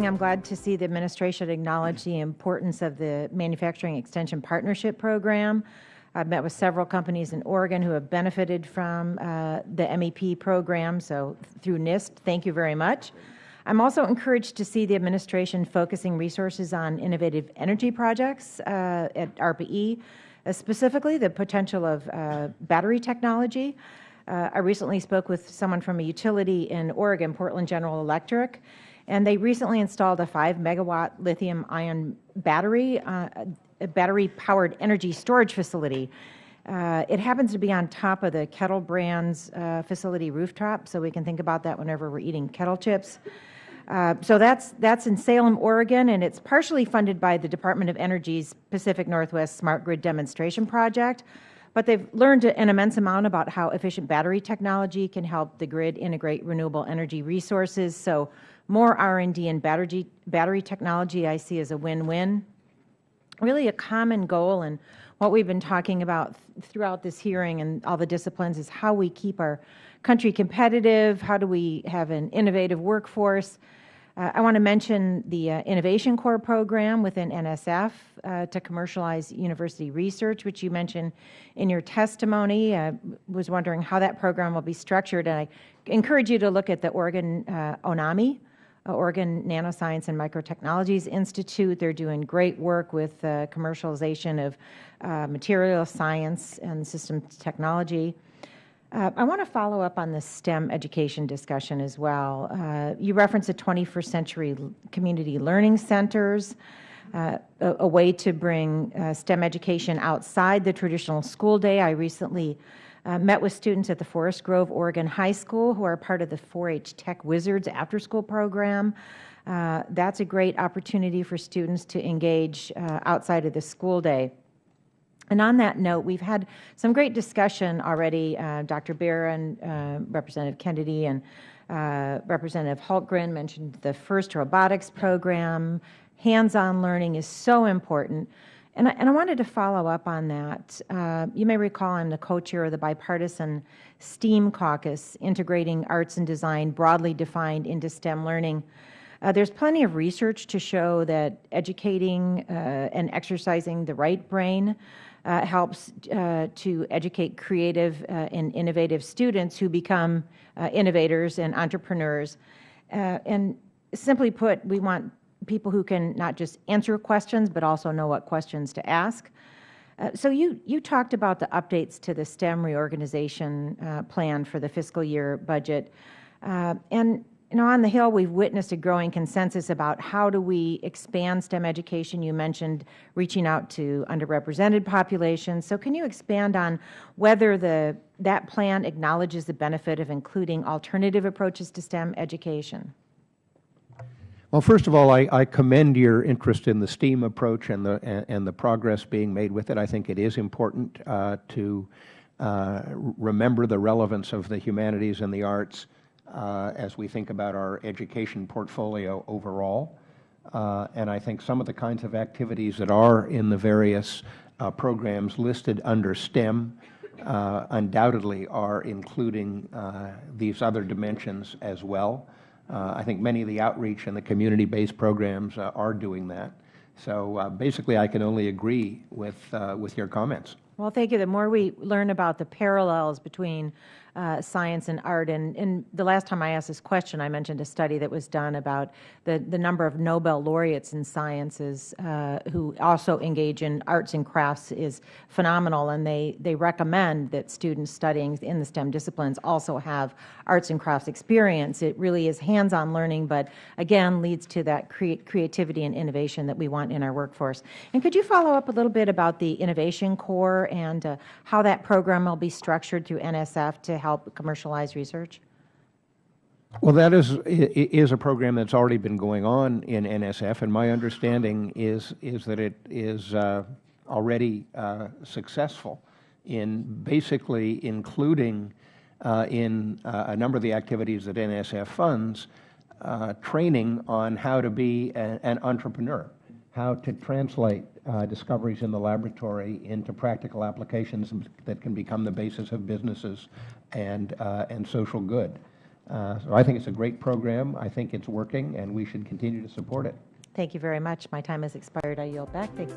I'm glad to see the administration acknowledge the importance of the Manufacturing Extension Partnership Program. I've met with several companies in Oregon who have benefited from the MEP program, so through NIST, thank you very much. I'm also encouraged to see the administration focusing resources on innovative energy projects at ARPA-E, specifically the potential of battery technology. I recently spoke with someone from a utility in Oregon, Portland General Electric, and they recently installed a 5-megawatt lithium-ion battery, a battery-powered energy storage facility. It happens to be on top of the Kettle Brands facility rooftop, so we can think about that whenever we're eating kettle chips. So that's in Salem, Oregon, and it's partially funded by the Department of Energy's Pacific Northwest Smart Grid Demonstration Project. But they've learned an immense amount about how efficient battery technology can help the grid integrate renewable energy resources. So more R&D in battery technology I see as a win-win. Really a common goal, and what we've been talking about throughout this hearing and all the disciplines is how we keep our country competitive, how do we have an innovative workforce. I want to mention the Innovation Corps program within NSF to commercialize university research, which you mentioned in your testimony. I was wondering how that program will be structured, and I encourage you to look at the Oregon ONAMI, Oregon Nanoscience and Microtechnologies Institute. They're doing great work with commercialization of material science and systems technology. I want to follow up on the STEM education discussion as well. You referenced the 21st Century Community Learning Centers, a way to bring STEM education outside the traditional school day. I recently met with students at the Forest Grove, Oregon High School who are part of the 4-H Tech Wizards after-school program. That's a great opportunity for students to engage outside of the school day. And on that note, we've had some great discussion already. Dr. Barron, Representative Kennedy, and Representative Holdren mentioned the FIRST robotics program. Hands-on learning is so important. And I wanted to follow up on that. You may recall I'm the co-chair of the bipartisan STEAM caucus, integrating arts and design broadly defined into STEM learning. There's plenty of research to show that educating and exercising the right brain helps to educate creative and innovative students who become innovators and entrepreneurs. And simply put, we want people who can not just answer questions, but also know what questions to ask. So you talked about the updates to the STEM reorganization plan for the fiscal year budget. And on the Hill, we've witnessed a growing consensus about how do we expand STEM education. You mentioned reaching out to underrepresented populations. So can you expand on whether that plan acknowledges the benefit of including alternative approaches to STEM education? Well, first of all, I commend your interest in the STEAM approach and the progress being made with it. I think it is important to remember the relevance of the humanities and the arts as we think about our education portfolio overall. And I think some of the kinds of activities that are in the various programs listed under STEM undoubtedly are including these other dimensions as well. I think many of the outreach and the community-based programs are doing that. So basically, I can only agree with your comments. Well, thank you. The more we learn about the parallels between science and art, and the last time I asked this question, I mentioned a study that was done about the number of Nobel laureates in sciences who also engage in arts and crafts is phenomenal, and they recommend that students studying in the STEM disciplines also have arts and crafts experience. It really is hands-on learning, but again leads to that creativity and innovation that we want in our workforce. And could you follow up a little bit about the Innovation Corps and how that program will be structured through NSF to help commercialize research? Well, that is a program that's already been going on in NSF, and my understanding is that it is already successful in basically including in a number of the activities that NSF funds training on how to be an entrepreneur, how to translate discoveries in the laboratory into practical applications that can become the basis of businesses and social good. So I think it's a great program. I think it's working, and we should continue to support it. Thank you very much. My time has expired. I yield back. Thanks.